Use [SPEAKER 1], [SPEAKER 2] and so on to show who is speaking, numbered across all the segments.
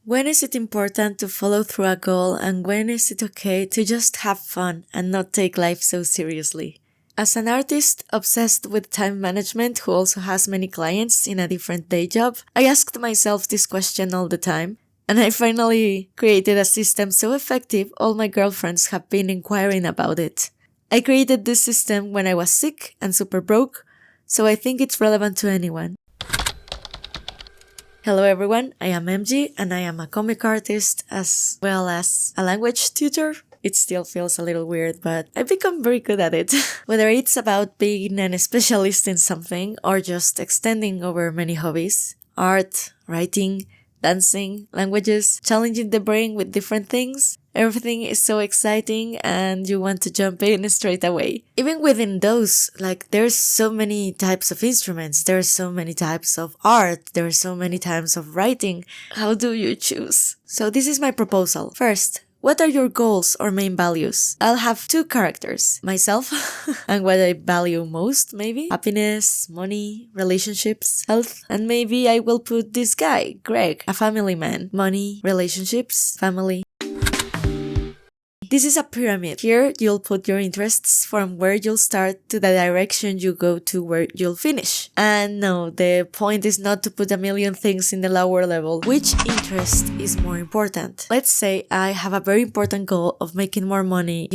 [SPEAKER 1] When is it important to follow through a goal, and when is it okay to just have fun and not take life so seriously? As an artist obsessed with time management who also has many clients in a different day job, I asked myself this question all the time, and I finally created a system so effective all my girlfriends have been inquiring about it. I created this system when I was sick and super broke, so I think it's relevant to anyone. Hello everyone, I am MG and I am a comic artist as well as a language tutor. It still feels a little weird, but I've become very good at it. Whether it's about being an specialist in something or just extending over many hobbies, art, writing, dancing, languages, challenging the brain with different things, everything is so exciting and you want to jump in straight away. Even within those, there's so many types of instruments, there's so many types of art, there's so many types of writing. How do you choose? So this is my proposal. First, what are your goals or main values? I'll have two characters, myself and what I value most, maybe happiness, money, relationships, health, and maybe I will put this guy, Greg, a family man, money, relationships, family. This is a pyramid. Here you'll put your interests from where you'll start to the direction you go to where you'll finish. And no, the point is not to put a million things in the lower level. Which interest is more important? Let's say I have a very important goal of making more money,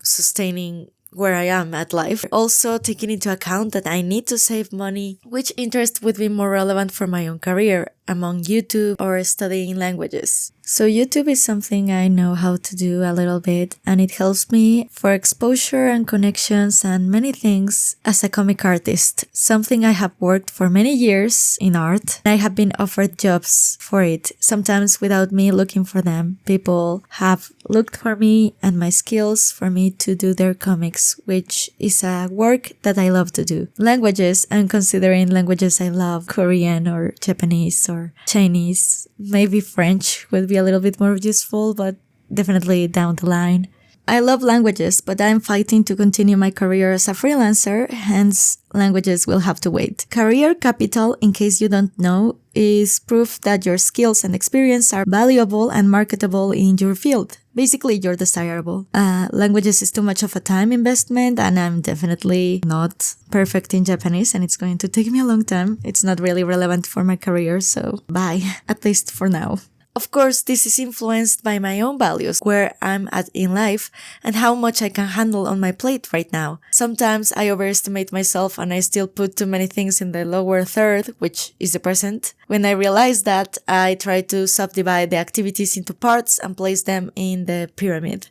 [SPEAKER 1] sustaining where I am at life. Also taking into account that I need to save money. Which interest would be more relevant for my own career among YouTube or studying languages? So YouTube is something I know how to do a little bit, and it helps me for exposure and connections and many things as a comic artist, something I have worked for many years in art. I have been offered jobs for it, sometimes without me looking for them. People have looked for me and my skills for me to do their comics, which is a work that I love to do. Languages, and considering languages I love, Korean or Japanese or Chinese, maybe French would be a little bit more useful, but definitely down the line. I love languages, but I'm fighting to continue my career as a freelancer, hence languages will have to wait. Career capital, in case you don't know, is proof that your skills and experience are valuable and marketable in your field. Basically, you're desirable. Languages is too much of a time investment, and I'm definitely not perfect in Japanese, and it's going to take me a long time. It's not really relevant for my career, so bye, at least for now. Of course, this is influenced by my own values, where I'm at in life, and how much I can handle on my plate right now. Sometimes I overestimate myself and I still put too many things in the lower third, which is the present. When I realize that, I try to subdivide the activities into parts and place them in the pyramid.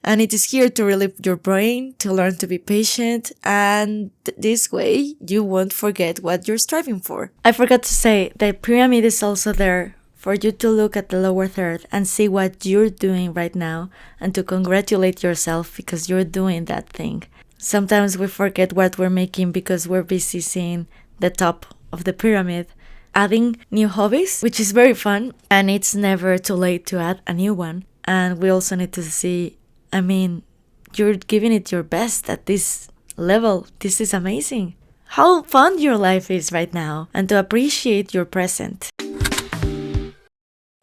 [SPEAKER 1] And it is here to relieve your brain, to learn to be patient, and this way you won't forget what you're striving for. I forgot to say, the pyramid is also there for you to look at the lower third and see what you're doing right now and to congratulate yourself because you're doing that thing. Sometimes we forget what we're making because we're busy seeing the top of the pyramid. Adding new hobbies, which is very fun, and it's never too late to add a new one. And we also need to see, you're giving it your best at this level. This is amazing. How fun your life is right now, and to appreciate your present.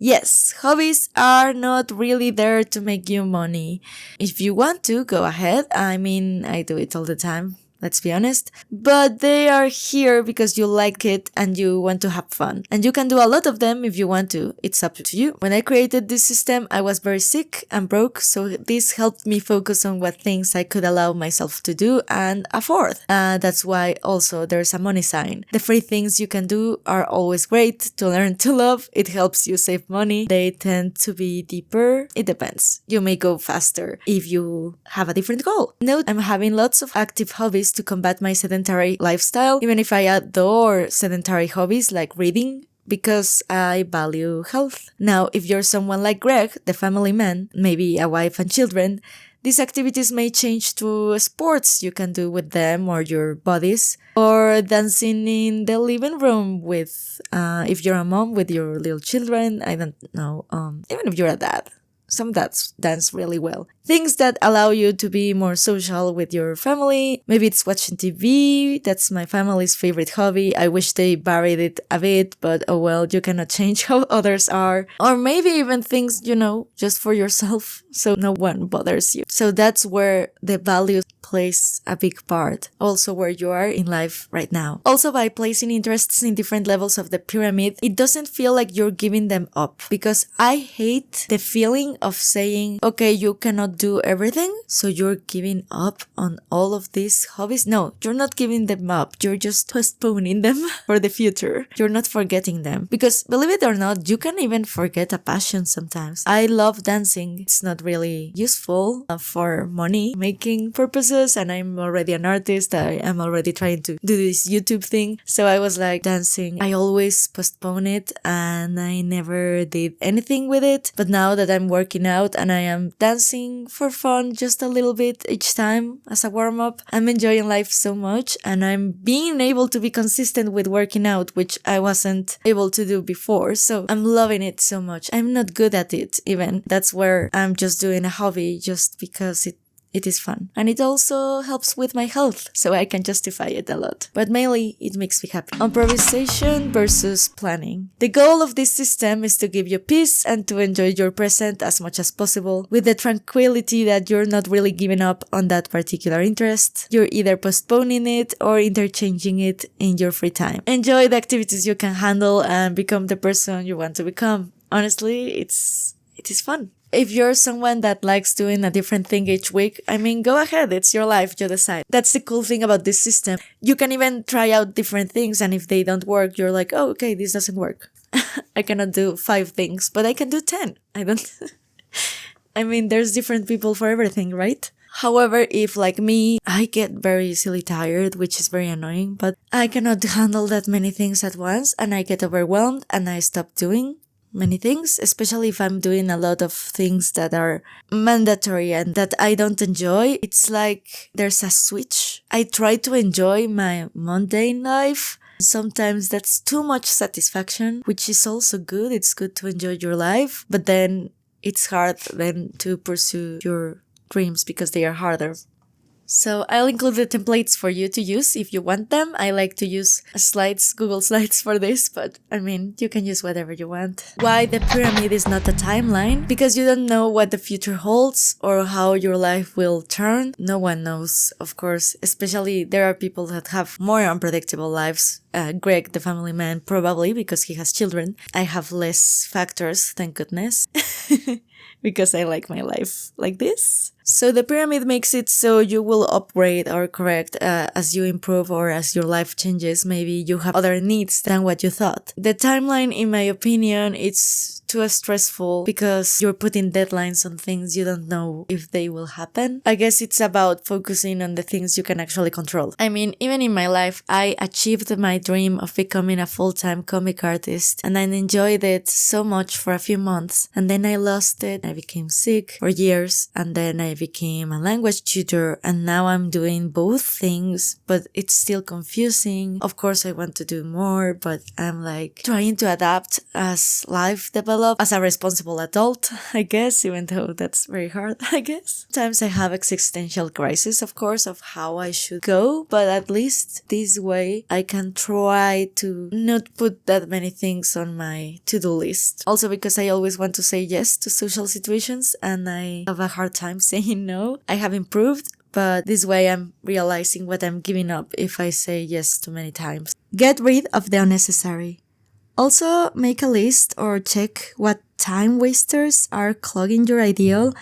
[SPEAKER 1] Yes, hobbies are not really there to make you money. If you want to, go ahead. I do it all the time, let's be honest. But they are here because you like it and you want to have fun. And you can do a lot of them if you want to. It's up to you. When I created this system, I was very sick and broke, so this helped me focus on what things I could allow myself to do and afford. That's why also there's a money sign. The free things you can do are always great to learn to love. It helps you save money. They tend to be deeper. It depends. You may go faster if you have a different goal. Note, I'm having lots of active hobbies to combat my sedentary lifestyle, even if I adore sedentary hobbies like reading, because I value health. Now, if you're someone like Greg, the family man, maybe a wife and children, these activities may change to sports you can do with them or your bodies, or dancing in the living room with, if you're a mom with your little children, I don't know, even if you're a dad. some dads dance really well. Things that allow you to be more social with your family. Maybe it's watching TV. That's my family's favorite hobby. I wish they varied it a bit, but oh well, you cannot change how others are. Or maybe even things, just for yourself, so no one bothers you. So that's where the value plays a big part. Also where you are in life right now. Also, by placing interests in different levels of the pyramid, it doesn't feel like you're giving them up. Because I hate the feeling of saying, okay, you cannot do everything, so you're giving up on all of these hobbies. No, you're not giving them up. You're just postponing them for the future. You're not forgetting them. Because believe it or not, you can even forget a passion sometimes. I love dancing. It's not really useful for money making purposes, and I'm already an artist. I am already trying to do this YouTube thing. So I was like, dancing, I always postpone it and I never did anything with it. But now that I'm working out and I am dancing for fun just a little bit each time as a warm-up, I'm enjoying life so much, and I'm being able to be consistent with working out, which I wasn't able to do before. So I'm loving it so much. I'm not good at it even. That's where I'm just doing a hobby just because it is fun. And it also helps with my health, so I can justify it a lot. But mainly, it makes me happy. Improvisation versus planning. The goal of this system is to give you peace and to enjoy your present as much as possible, with the tranquility that you're not really giving up on that particular interest. You're either postponing it or interchanging it in your free time. Enjoy the activities you can handle and become the person you want to become. Honestly, it is fun. If you're someone that likes doing a different thing each week, go ahead. It's your life. You decide. That's the cool thing about this system. You can even try out different things, and if they don't work, you're like, oh, okay, this doesn't work. I cannot do 5 things, but I can do 10. There's different people for everything, right? However, if like me, I get very easily tired, which is very annoying, but I cannot handle that many things at once, and I get overwhelmed and I stop doing many things, especially if I'm doing a lot of things that are mandatory and that I don't enjoy. It's like there's a switch. I try to enjoy my mundane life. Sometimes that's too much satisfaction, which is also good. It's good to enjoy your life, but then it's hard then to pursue your dreams because they are harder. So I'll include the templates for you to use if you want them. I like to use Google Slides for this, but you can use whatever you want. Why the pyramid is not a timeline? Because you don't know what the future holds or how your life will turn. No one knows, of course, especially there are people that have more unpredictable lives. Greg, the family man, probably because he has children. I have less factors, thank goodness, because I like my life like this. So the pyramid makes it so you will upgrade or correct as you improve or as your life changes. Maybe you have other needs than what you thought. The timeline, in my opinion, it's too stressful because you're putting deadlines on things you don't know if they will happen. I guess it's about focusing on the things you can actually control. Even in my life, I achieved my dream of becoming a full-time comic artist, and I enjoyed it so much for a few months, and then I lost it. I became sick for years, and then I became a language tutor, and now I'm doing both things, but it's still confusing. Of course, I want to do more, but I'm trying to adapt as life develops as a responsible adult, I guess, even though that's very hard, I guess. Sometimes I have existential crisis, of course, of how I should go, but at least this way I can try to not put that many things on my to-do list. Also because I always want to say yes to social situations and I have a hard time saying no. I have improved, but this way I'm realizing what I'm giving up if I say yes too many times. Get rid of the unnecessary. Also, make a list or check what time wasters are clogging your ideal.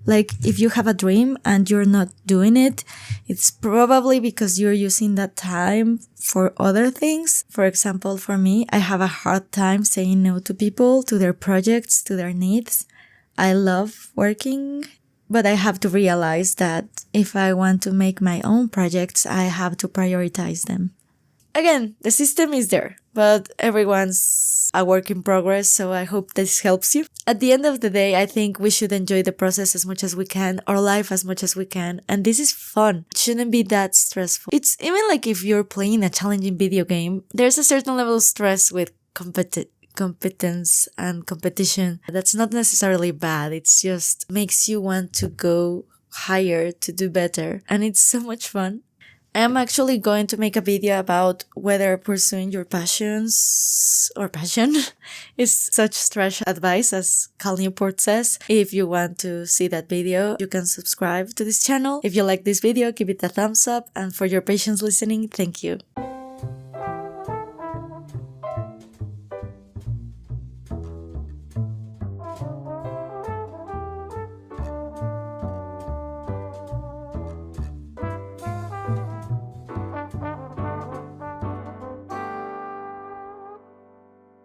[SPEAKER 1] If you have a dream and you're not doing it, it's probably because you're using that time for other things. For example, for me, I have a hard time saying no to people, to their projects, to their needs. I love working, but I have to realize that if I want to make my own projects, I have to prioritize them. Again, the system is there, but everyone's a work in progress, so I hope this helps you. At the end of the day, I think we should enjoy the process as much as we can, our life as much as we can, and this is fun. It shouldn't be that stressful. It's even if you're playing a challenging video game, there's a certain level of stress with competence and competition, that's not necessarily bad. It's just makes you want to go higher, to do better. And it's so much fun. I am actually going to make a video about whether pursuing your passions or passion is such trash advice as Cal Newport says. If you want to see that video, you can subscribe to this channel. If you like this video, give it a thumbs up, and for your patience listening, thank you.